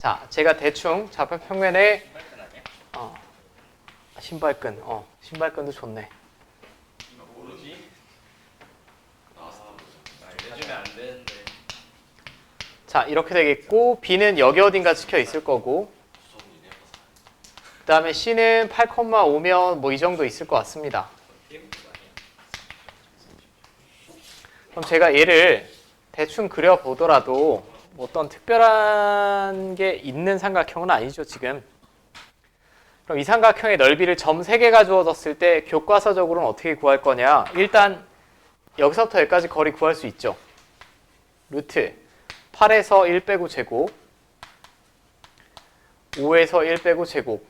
자, 제가 대충 좌표 평면에 신발끈 아니야? 신발끈, 신발끈도 좋네. 이거 모르지? 나왔어. 알려주면 안 되는데. 자, 이렇게 되겠고 B는 여기 어딘가 찍혀 있을 거고 그 다음에 C는 8,5면 뭐 이 정도 있을 것 같습니다. 그럼 제가 얘를 대충 그려보더라도 뭐 어떤 특별한 게 있는 삼각형은 아니죠, 지금. 그럼 이 삼각형의 넓이를 점 3개가 주어졌을 때 교과서적으로는 어떻게 구할 거냐? 일단 여기서부터 여기까지 거리 구할 수 있죠. 루트 8에서 1 빼고 제곱 5에서 1 빼고 제곱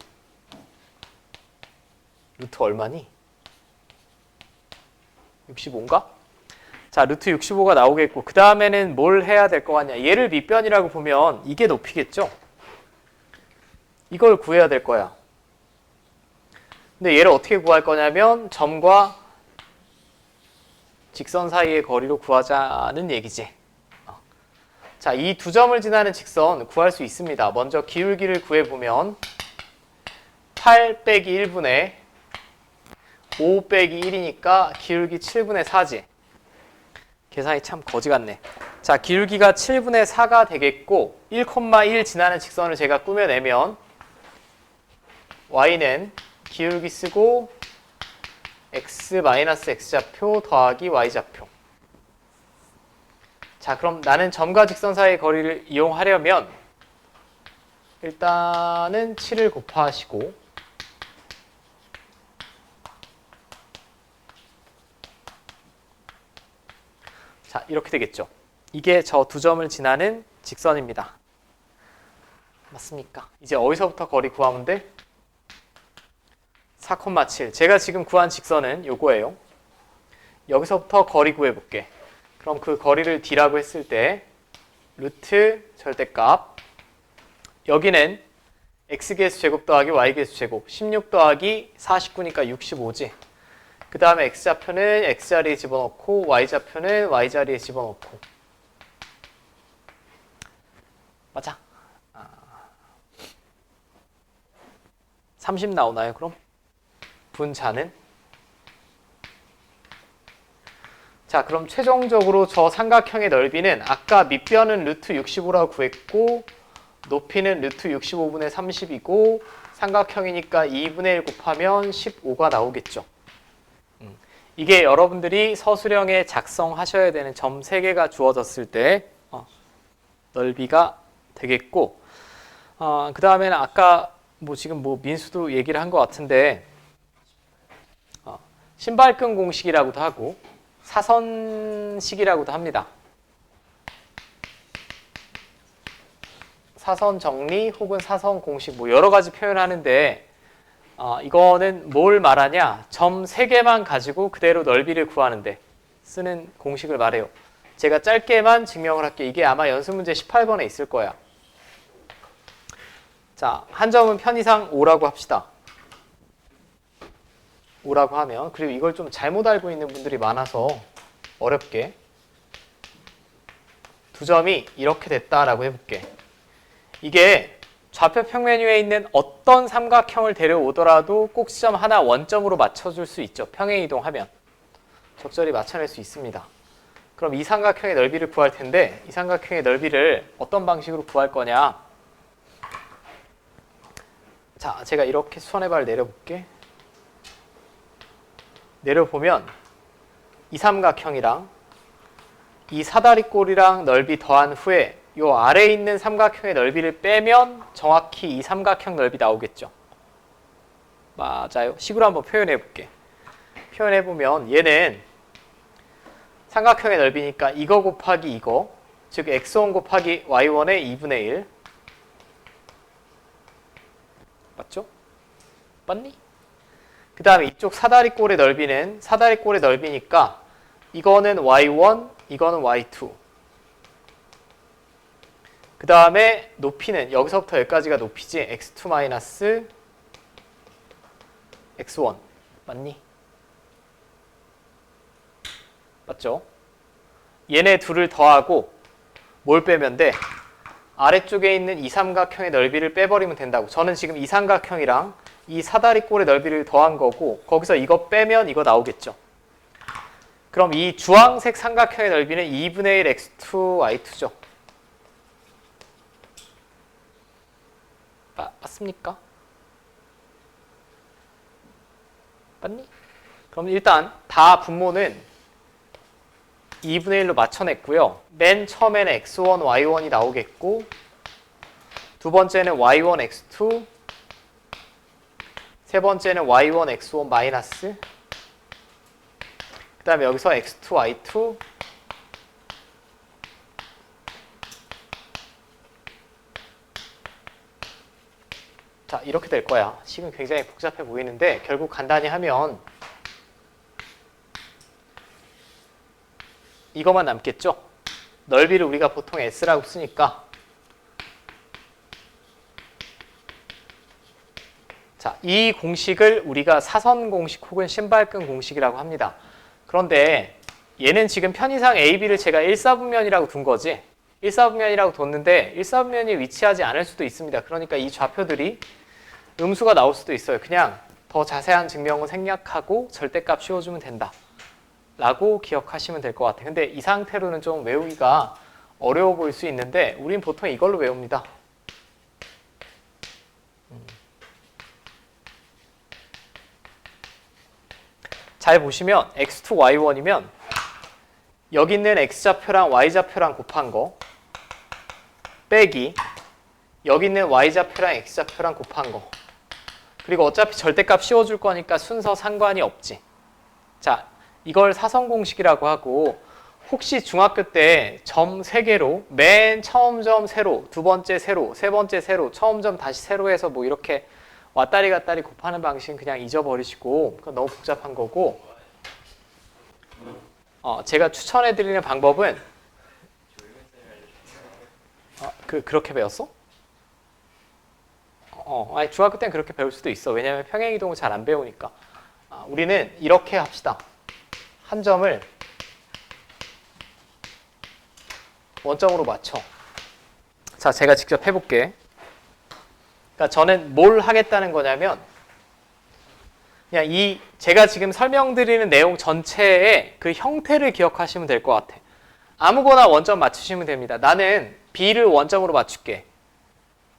루트 얼마니? 65인가? 자, 루트 65가 나오겠고 그 다음에는 뭘 해야 될 것 같냐? 얘를 밑변이라고 보면 이게 높이겠죠? 이걸 구해야 될 거야. 근데 얘를 어떻게 구할 거냐면 점과 직선 사이의 거리로 구하자는 얘기지. 자, 이 두 점을 지나는 직선 구할 수 있습니다. 먼저 기울기를 구해보면 8 빼기 1분의 5 빼기 1이니까 기울기 7분의 4지. 계산이 참 거지 같네. 자, 기울기가 7분의 4가 되겠고 1,1 지나는 직선을 제가 꾸며내면 y는 기울기 쓰고 x-x좌표 더하기 y좌표. 자, 그럼 나는 점과 직선 사이의 거리를 이용하려면 일단은 7을 곱하시고 자, 이렇게 되겠죠. 이게 저 두 점을 지나는 직선입니다. 맞습니까? 이제 어디서부터 거리 구하면 돼? 4,7. 제가 지금 구한 직선은 요거예요. 여기서부터 거리 구해볼게. 그럼 그 거리를 d라고 했을 때 루트 절대값 여기는 x계수 제곱 더하기 y계수 제곱 16 더하기 49니까 65지. 그 다음에 x좌표는 x자리에 집어넣고 y좌표는 y자리에 집어넣고 맞아? 30 나오나요 그럼? 분자는? 자, 그럼 최종적으로 저 삼각형의 넓이는 아까 밑변은 루트 65라고 구했고 높이는 루트 65분의 30이고 삼각형이니까 2분의 1 곱하면 15가 나오겠죠. 이게 여러분들이 서술형에 작성하셔야 되는 점 3개가 주어졌을 때 넓이가 되겠고 그 다음에는 아까 뭐 지금 뭐 민수도 얘기를 한 것 같은데 신발끈 공식이라고도 하고 사선식이라고도 합니다. 사선 정리 혹은 사선 공식 뭐 여러 가지 표현하는데 이거는 뭘 말하냐? 점 3개만 가지고 그대로 넓이를 구하는데 쓰는 공식을 말해요. 제가 짧게만 증명을 할게요. 이게 아마 연습문제 18번에 있을 거야. 자, 한 점은 편의상 5라고 합시다. 5라고 하면 그리고 이걸 좀 잘못 알고 있는 분들이 많아서 어렵게 두 점이 이렇게 됐다라고 해볼게. 이게 좌표 평면 위에 있는 어떤 삼각형을 데려오더라도 꼭 지점 하나 원점으로 맞춰줄 수 있죠. 평행 이동하면 적절히 맞춰낼 수 있습니다. 그럼 이 삼각형의 넓이를 구할 텐데 이 삼각형의 넓이를 어떤 방식으로 구할 거냐? 자, 제가 이렇게 수선의 발을 내려볼게. 내려보면 이 삼각형이랑 이 사다리꼴이랑 넓이 더한 후에 이 아래에 있는 삼각형의 넓이를 빼면 정확히 이 삼각형 넓이 나오겠죠. 맞아요. 식으로 한번 표현해 볼게. 표현해 보면 얘는 삼각형의 넓이니까 이거 곱하기 이거, 즉 x1 곱하기 y1의 2분의 1 맞죠? 맞니? 그 다음에 이쪽 사다리꼴의 넓이는 사다리꼴의 넓이니까 이거는 y1, 이거는 y2. 그 다음에 높이는 여기서부터 여기까지가 높이지 x2 x1 맞니? 맞죠? 얘네 둘을 더하고 뭘 빼면 돼? 아래쪽에 있는 이 삼각형의 넓이를 빼버리면 된다고. 저는 지금 이 삼각형이랑 이 사다리꼴의 넓이를 더한 거고 거기서 이거 빼면 이거 나오겠죠. 그럼 이 주황색 삼각형의 넓이는 2분의 1 x2 y2죠. 맞습니까? 맞니? 그럼 일단 다 분모는 2분의 1로 맞춰냈고요. 맨 처음에는 x1, y1이 나오겠고 두 번째는 y1, x2 세 번째는 y1, x1 마이너스 그 다음에 여기서 x2, y2 자 이렇게 될 거야. 식은 굉장히 복잡해 보이는데 결국 간단히 하면 이것만 남겠죠? 넓이를 우리가 보통 S라고 쓰니까 자, 이 공식을 우리가 사선 공식 혹은 신발끈 공식이라고 합니다. 그런데 얘는 지금 편의상 AB를 제가 1사분면이라고 둔 거지 1사분면이라고 뒀는데 1사분면이 위치하지 않을 수도 있습니다. 그러니까 이 좌표들이 음수가 나올 수도 있어요. 그냥 더 자세한 증명은 생략하고 절대값 씌워주면 된다 라고 기억하시면 될 것 같아요. 근데 이 상태로는 좀 외우기가 어려워 보일 수 있는데 우린 보통 이걸로 외웁니다. 잘 보시면 x2, y1이면 여기 있는 x좌표랑 y좌표랑 곱한 거 빼기 여기 있는 y좌표랑 x좌표랑 곱한 거 그리고 어차피 절대값 씌워줄 거니까 순서 상관이 없지. 자, 이걸 사선공식이라고 하고 혹시 중학교 때 점 3개로 맨 처음 점 세로, 두 번째 세로, 세 번째 세로, 처음 점 다시 세로해서 뭐 이렇게 왔다리 갔다리 곱하는 방식은 그냥 잊어버리시고 그건 너무 복잡한 거고 제가 추천해드리는 방법은 그렇게 배웠어? 아니, 중학교 때는 그렇게 배울 수도 있어. 왜냐하면 평행이동을 잘 안 배우니까. 우리는 이렇게 합시다. 한 점을 원점으로 맞춰. 자, 제가 직접 해볼게. 그러니까 저는 뭘 하겠다는 거냐면 그냥 제가 지금 설명드리는 내용 전체의 그 형태를 기억하시면 될 것 같아. 아무거나 원점 맞추시면 됩니다. 나는 B를 원점으로 맞출게.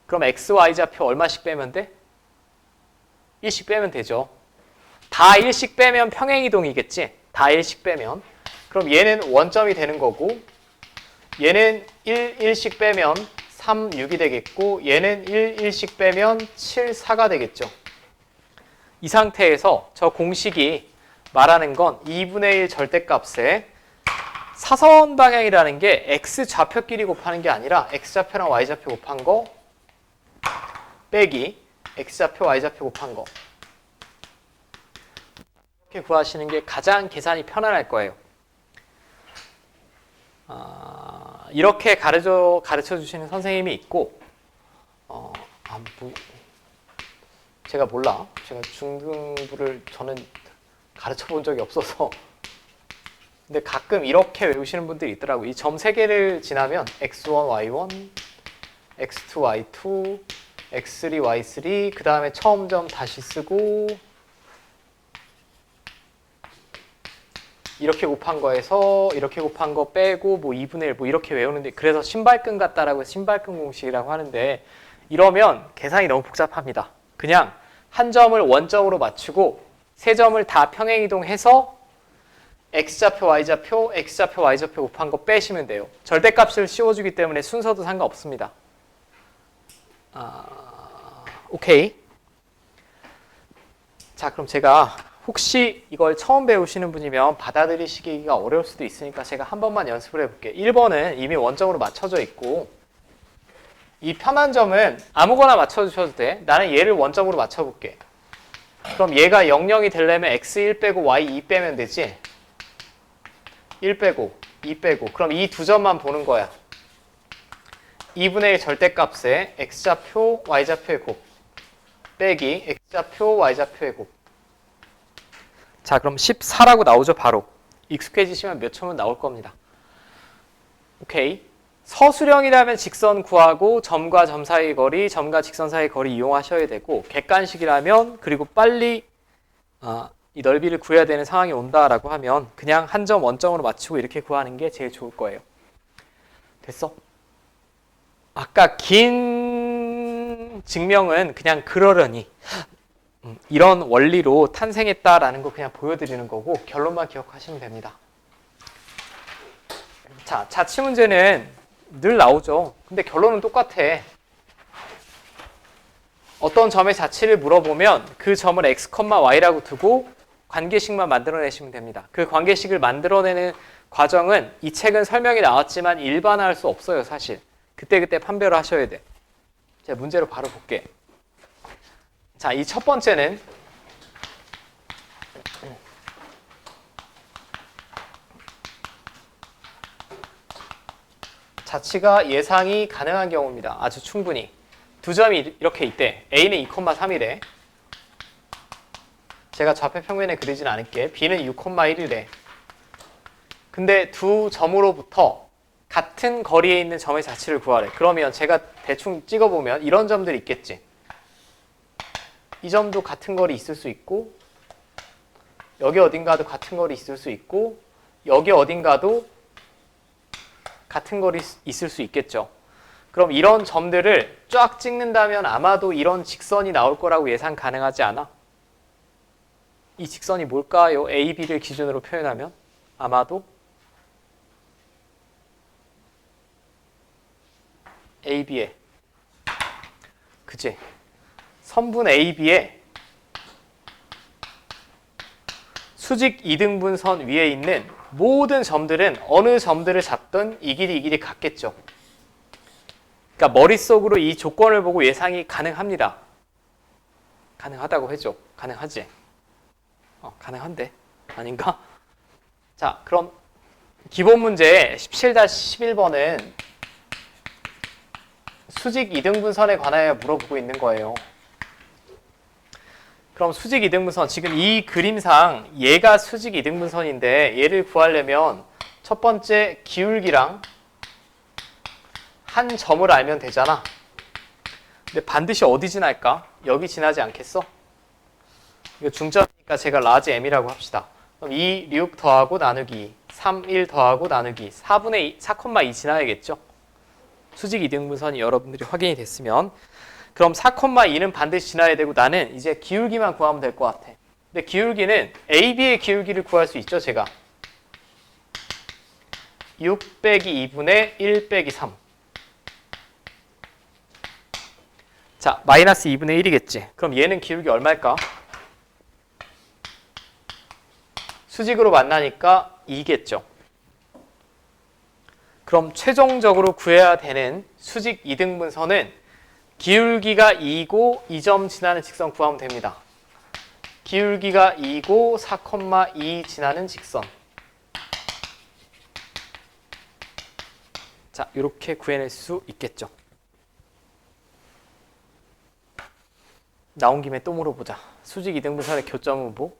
그럼 x, y 좌표 얼마씩 빼면 돼? 1씩 빼면 되죠. 다 1씩 빼면 평행이동이겠지? 다 1씩 빼면. 그럼 얘는 원점이 되는 거고 얘는 1씩 빼면 3, 6이 되겠고 얘는 1씩 빼면 7, 4가 되겠죠. 이 상태에서 저 공식이 말하는 건 2분의 1 절대값에 사선 방향이라는 게 x 좌표끼리 곱하는 게 아니라 x 좌표랑 y 좌표 곱한 거 빼기 x좌표, y좌표 곱한 거 이렇게 구하시는 게 가장 계산이 편안할 거예요. 이렇게 가르쳐 주시는 선생님이 있고 제가 몰라. 제가 중등부를 저는 가르쳐 본 적이 없어서 근데 가끔 이렇게 외우시는 분들이 있더라고요. 이 점 3개를 지나면 x1, y1, x2, y2 x3, y3 그 다음에 처음 점 다시 쓰고 이렇게 곱한 거에서 이렇게 곱한 거 빼고 뭐 2분의 1 뭐 이렇게 외우는데 그래서 신발끈 같다라고 해서 신발끈 공식이라고 하는데 이러면 계산이 너무 복잡합니다. 그냥 한 점을 원점으로 맞추고 세 점을 다 평행이동해서 x좌표, y좌표, x좌표, y좌표 곱한 거 빼시면 돼요. 절대값을 씌워주기 때문에 순서도 상관없습니다. 오케이. 자, 그럼 제가 혹시 이걸 처음 배우시는 분이면 받아들이시기가 어려울 수도 있으니까 제가 한 번만 연습을 해볼게요. 1번은 이미 원점으로 맞춰져 있고 이 편한 점은 아무거나 맞춰주셔도 돼. 나는 얘를 원점으로 맞춰볼게. 그럼 얘가 00이 되려면 x1 빼고 y2 빼면 되지. 1 빼고 2 빼고 그럼 이 두 점만 보는 거야. 2분의 1 절대값에 x좌표, y좌표의 곱 빼기 x좌표, y좌표의 곱. 자, 그럼 14라고 나오죠, 바로. 익숙해지시면 몇 초면 나올 겁니다. 오케이. 서술형이라면 직선 구하고 점과 점 사이의 거리, 점과 직선 사이의 거리 이용하셔야 되고, 객관식이라면 그리고 빨리 이 넓이를 구해야 되는 상황이 온다라고 하면 그냥 한 점 원점으로 맞추고 이렇게 구하는 게 제일 좋을 거예요. 됐어? 아까 긴 증명은 그냥 그러려니 이런 원리로 탄생했다라는 거 그냥 보여드리는 거고 결론만 기억하시면 됩니다. 자, 자취 문제는 늘 나오죠. 근데 결론은 똑같아. 어떤 점의 자취를 물어보면 그 점을 x, y라고 두고 관계식만 만들어내시면 됩니다. 그 관계식을 만들어내는 과정은 이 책은 설명이 나왔지만 일반화할 수 없어요, 사실. 그때그때 판별을 하셔야 돼. 자, 문제로 바로 볼게. 자, 이 첫 번째는 자취가 예상이 가능한 경우입니다. 아주 충분히. 두 점이 이렇게 있대. A는 2,3이래. 제가 좌표 평면에 그리진 않을게. B는 6,1이래. 근데 두 점으로부터 같은 거리에 있는 점의 자취를 구하래. 그러면 제가 대충 찍어보면 이런 점들이 있겠지. 이 점도 같은 거리 있을 수 있고, 여기 어딘가도 같은 거리 있을 수 있고, 여기 어딘가도 같은 거리 있을 수 있겠죠. 그럼 이런 점들을 쫙 찍는다면 아마도 이런 직선이 나올 거라고 예상 가능하지 않아? 이 직선이 뭘까요? A, B를 기준으로 표현하면 아마도 A, B에 그치? 선분 A, B에 수직 이등분선 위에 있는 모든 점들은 어느 점들을 잡든 이 길이 같겠죠. 그러니까 머릿속으로 이 조건을 보고 예상이 가능합니다. 가능하다고 해줘. 가능하지? 가능한데? 아닌가? 자, 그럼 기본 문제 17-11번은 수직 이등분선에 관하여 물어보고 있는 거예요. 그럼 수직 이등분선, 지금 이 그림상 얘가 수직 이등분선인데 얘를 구하려면 첫 번째 기울기랑 한 점을 알면 되잖아. 근데 반드시 어디 지날까? 여기 지나지 않겠어? 이거 중점이니까 제가 라지 m이라고 합시다. 그럼 2, 6 더하고 나누기 3, 1 더하고 나누기 4분의 2, 4,2 지나야겠죠? 수직 이등분선이 여러분들이 확인이 됐으면 그럼 4,2는 반드시 지나야 되고 나는 이제 기울기만 구하면 될 것 같아. 근데 기울기는 AB의 기울기를 구할 수 있죠, 제가. 6 빼기 2분의 1 빼기 3. 자, 마이너스 2분의 1이겠지. 그럼 얘는 기울기 얼마일까? 수직으로 만나니까 2겠죠. 그럼 최종적으로 구해야 되는 수직 이등분선은 기울기가 2고 2점 지나는 직선 구하면 됩니다. 기울기가 2고 4,2 지나는 직선. 자, 이렇게 구해낼 수 있겠죠. 나온 김에 또 물어보자. 수직 이등분선의 교점은 뭐?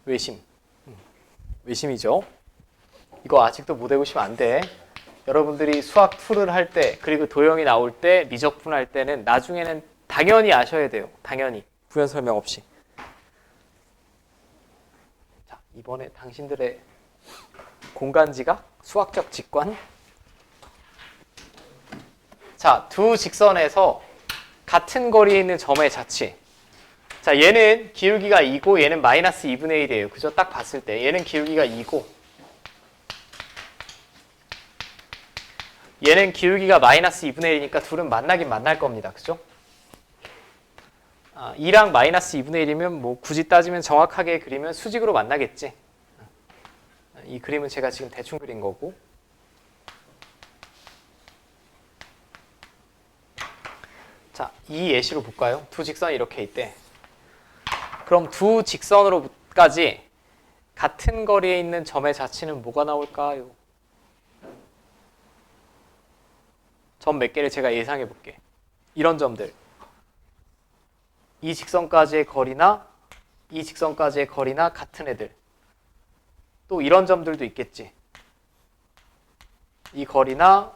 외심. 외심이죠. 이거 아직도 못 외우시면 안 돼. 여러분들이 수학 2를 할 때, 그리고 도형이 나올 때, 미적분 할 때는 나중에는 당연히 아셔야 돼요. 당연히. 부연 설명 없이. 자, 이번에 당신들의 공간지각, 수학적 직관. 자, 두 직선에서 같은 거리에 있는 점의 자취. 자, 얘는 기울기가 2고 얘는 마이너스 2분의 1이에요. 그죠? 딱 봤을 때. 얘는 기울기가 2고 얘는 기울기가 마이너스 2분의 1이니까 둘은 만나긴 만날 겁니다. 그죠? 2랑 마이너스 2분의 1이면 뭐 굳이 따지면 정확하게 그리면 수직으로 만나겠지. 이 그림은 제가 지금 대충 그린 거고. 자, 이 예시로 볼까요? 두 직선이 이렇게 있대. 그럼 두 직선으로까지 같은 거리에 있는 점의 자취는 뭐가 나올까요? 점 몇 개를 제가 예상해 볼게. 이런 점들. 이 직선까지의 거리나 이 직선까지의 거리나 같은 애들. 또 이런 점들도 있겠지. 이 거리나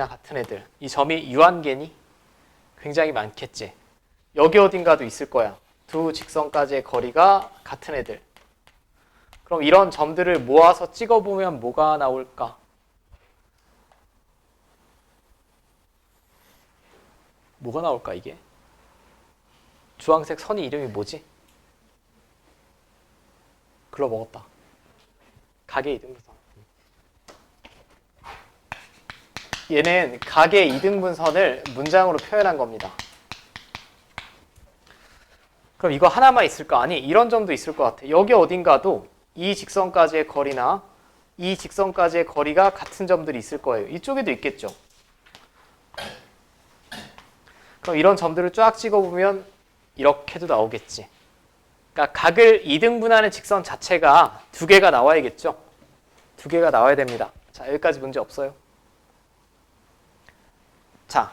같은 애들. 이 점이 유한계니? 굉장히 많겠지. 여기 어딘가도 있을 거야. 두 직선까지의 거리가 같은 애들. 그럼 이런 점들을 모아서 찍어보면 뭐가 나올까? 뭐가 나올까 이게? 주황색 선이 이름이 뭐지? 글러 먹었다. 가계 이등분선. 얘는 가계 이등분선을 문장으로 표현한 겁니다. 그럼 이거 하나만 있을까? 아니, 이런 점도 있을 것 같아. 여기 어딘가도 이 직선까지의 거리나 이 직선까지의 거리가 같은 점들이 있을 거예요. 이쪽에도 있겠죠. 그럼 이런 점들을 쫙 찍어보면 이렇게도 나오겠지. 그러니까 각을 이등분하는 직선 자체가 두 개가 나와야겠죠. 두 개가 나와야 됩니다. 자, 여기까지 문제 없어요. 자,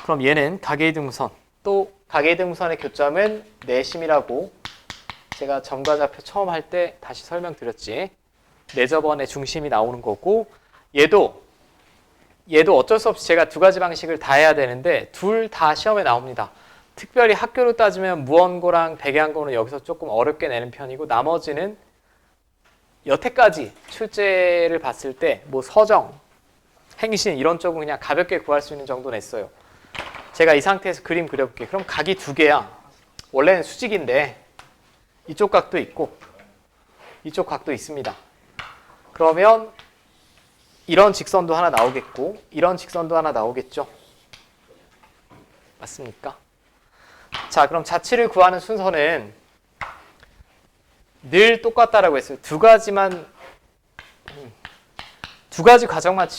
그럼 얘는 가계 이등분선. 또 가계 이등분선의 교점은 내심이라고 제가 점과 좌표 처음 할 때 다시 설명드렸지. 내접원의 중심이 나오는 거고, 얘도 어쩔 수 없이 제가 두 가지 방식을 다 해야 되는데 둘 다 시험에 나옵니다. 특별히 학교로 따지면 무언고랑 백양고는 여기서 조금 어렵게 내는 편이고, 나머지는 여태까지 출제를 봤을 때 뭐 서정, 행신 이런 쪽은 그냥 가볍게 구할 수 있는 정도 냈어요. 제가 이 상태에서 그림 그려볼게요. 그럼 각이 두 개야. 원래는 수직인데 이쪽 각도 있고 이쪽 각도 있습니다. 그러면 이런 직선도 하나 나오겠고 이런 직선도 하나 나오겠죠. 맞습니까? 자, 그럼 자치를 구하는 순서는 늘 똑같다라고 했어요. 두 가지 과정만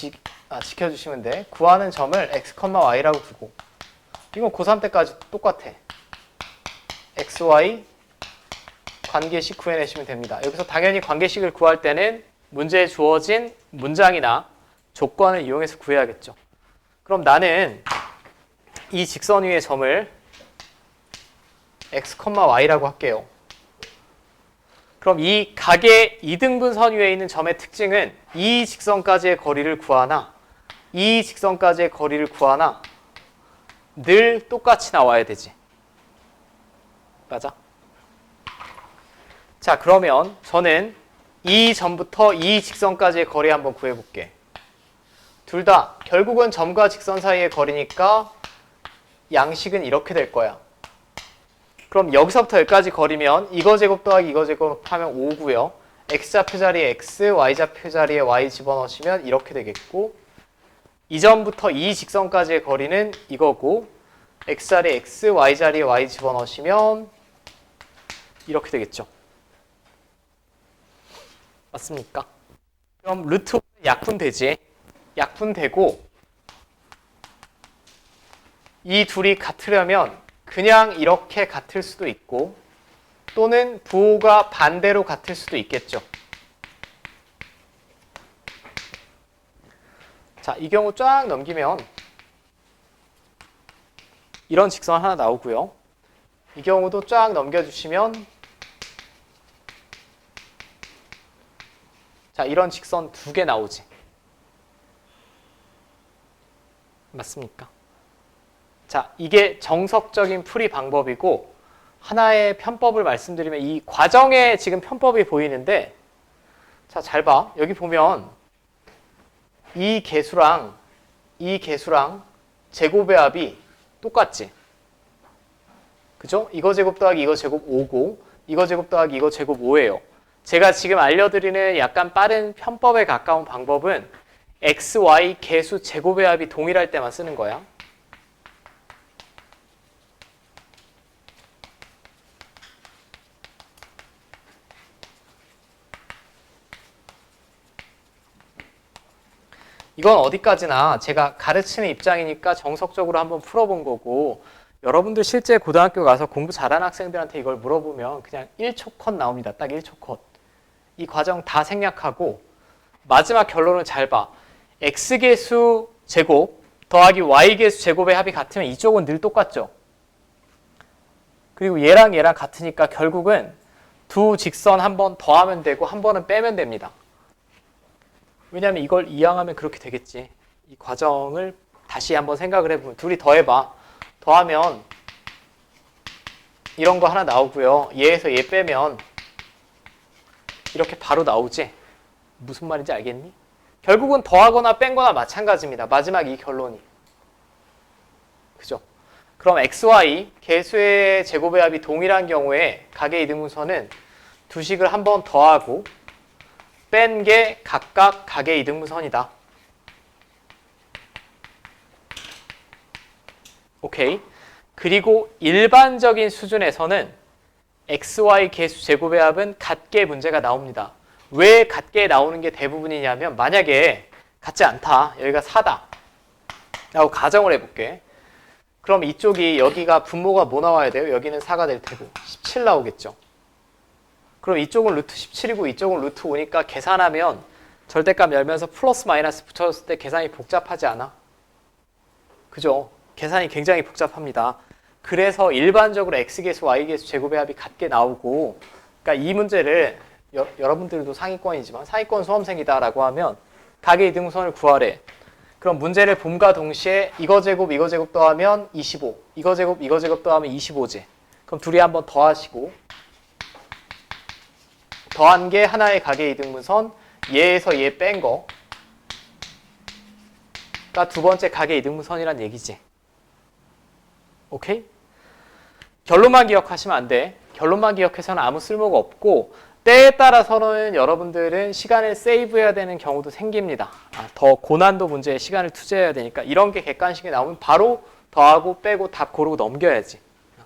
지켜주시면 돼. 구하는 점을 x, y라고 두고 이건 고3 때까지 똑같아. x, y 관계식 구해내시면 됩니다. 여기서 당연히 관계식을 구할 때는 문제에 주어진 문장이나 조건을 이용해서 구해야겠죠. 그럼 나는 이 직선 위의 점을 x, y라고 할게요. 그럼 이 각의 이등분선 위에 있는 점의 특징은 이 직선까지의 거리를 구하나 이 직선까지의 거리를 구하나 늘 똑같이 나와야 되지. 맞아? 자, 그러면 저는 이 점부터 이 직선까지의 거리 한번 구해볼게. 둘 다 결국은 점과 직선 사이의 거리니까 양식은 이렇게 될 거야. 그럼 여기서부터 여기까지 거리면 이거 제곱 더하기 이거 제곱하면 5고요. x좌표 자리에 x, y좌표 자리에 y 집어넣으시면 이렇게 되겠고 이 점부터 이 직선까지의 거리는 이거고 x 자리에 x, y 자리에 y 집어넣으시면 이렇게 되겠죠. 맞습니까? 그럼 루트 약분되지. 약분되고 이 둘이 같으려면 그냥 이렇게 같을 수도 있고 또는 부호가 반대로 같을 수도 있겠죠. 자, 이 경우 쫙 넘기면 이런 직선 하나 나오고요. 이 경우도 쫙 넘겨주시면 자, 이런 직선 두 개 나오지. 맞습니까? 자, 이게 정석적인 풀이 방법이고 하나의 편법을 말씀드리면 이 과정에 지금 편법이 보이는데 자, 잘 봐. 여기 보면 이 개수랑 제곱의 합이 똑같지. 그죠? 이거 제곱 더하기 이거 제곱 5고 이거 제곱 더하기 이거 제곱 5예요. 제가 지금 알려드리는 약간 빠른 편법에 가까운 방법은 x, y 개수 제곱의 합이 동일할 때만 쓰는 거야. 이건 어디까지나 제가 가르치는 입장이니까 정석적으로 한번 풀어본 거고 여러분들 실제 고등학교 가서 공부 잘하는 학생들한테 이걸 물어보면 그냥 1초 컷 나옵니다. 딱 1초 컷. 이 과정 다 생략하고 마지막 결론을 잘 봐. x개수 제곱 더하기 y개수 제곱의 합이 같으면 이쪽은 늘 똑같죠. 그리고 얘랑 같으니까 결국은 두 직선 한 번 더하면 되고 한 번은 빼면 됩니다. 왜냐하면 이걸 이항하면 그렇게 되겠지. 이 과정을 다시 한번 생각을 해보면 둘이 더해봐. 더하면 이런 거 하나 나오고요. 얘에서 얘 빼면 이렇게 바로 나오지. 무슨 말인지 알겠니? 결국은 더하거나 뺀 거나 마찬가지입니다. 마지막 이 결론이. 그죠? 그럼 xy 개수의 제곱의 합이 동일한 경우에 각의 이등분선은 두 식을 한 번 더하고 뺀 게 각각 각의 이등분선이다. 오케이. 그리고 일반적인 수준에서는 xy 개수 제곱의 합은 같게 문제가 나옵니다. 왜 같게 나오는 게 대부분이냐면 만약에 같지 않다. 여기가 4다. 라고 가정을 해볼게. 그럼 이쪽이 여기가 분모가 뭐 나와야 돼요? 여기는 4가 될 테고 17 나오겠죠. 그럼 이쪽은 루트 17이고 이쪽은 루트 5니까 계산하면 절대값 열면서 플러스 마이너스 붙여줬을 때 계산이 복잡하지 않아? 그죠? 계산이 굉장히 복잡합니다. 그래서 일반적으로 x계수, y계수 제곱의 합이 같게 나오고 그러니까 이 문제를 여러분들도 상위권이지만 상위권 수험생이다라고 하면 각의 이등분선을 구하래. 그럼 문제를 봄과 동시에 이거 제곱 더하면 25 이거 제곱 더하면 25지. 그럼 둘이 한번 더하시고 더한 게 하나의 각의 이등분선 얘에서 얘 뺀 거가 두 번째 각의 이등분선이란 얘기지. 오케이? 결론만 기억하시면 안 돼. 결론만 기억해서는 아무 쓸모가 없고 때에 따라서는 여러분들은 시간을 세이브해야 되는 경우도 생깁니다. 더 고난도 문제에 시간을 투자해야 되니까 이런 게 객관식에 나오면 바로 더하고 빼고 답 고르고 넘겨야지.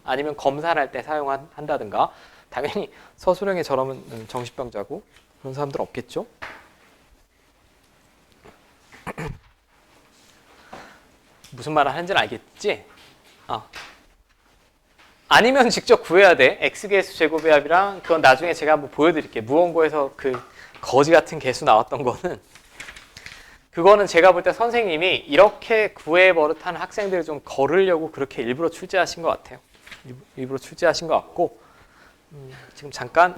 아니면 검사를 할 때 사용한다든가. 당연히 서술형에 저러면 정신병자고 그런 사람들 없겠죠. 무슨 말을 하는지는 알겠지? 아니면 직접 구해야 돼. x계수 제곱의 합이랑 그건 나중에 제가 한번 보여드릴게요. 무언고에서 그 거지 같은 개수 나왔던 거는 그거는 제가 볼 때 선생님이 이렇게 구해 버릇하는 학생들을 좀 거르려고 그렇게 일부러 출제하신 것 같아요. 일부러 출제하신 것 같고 지금 잠깐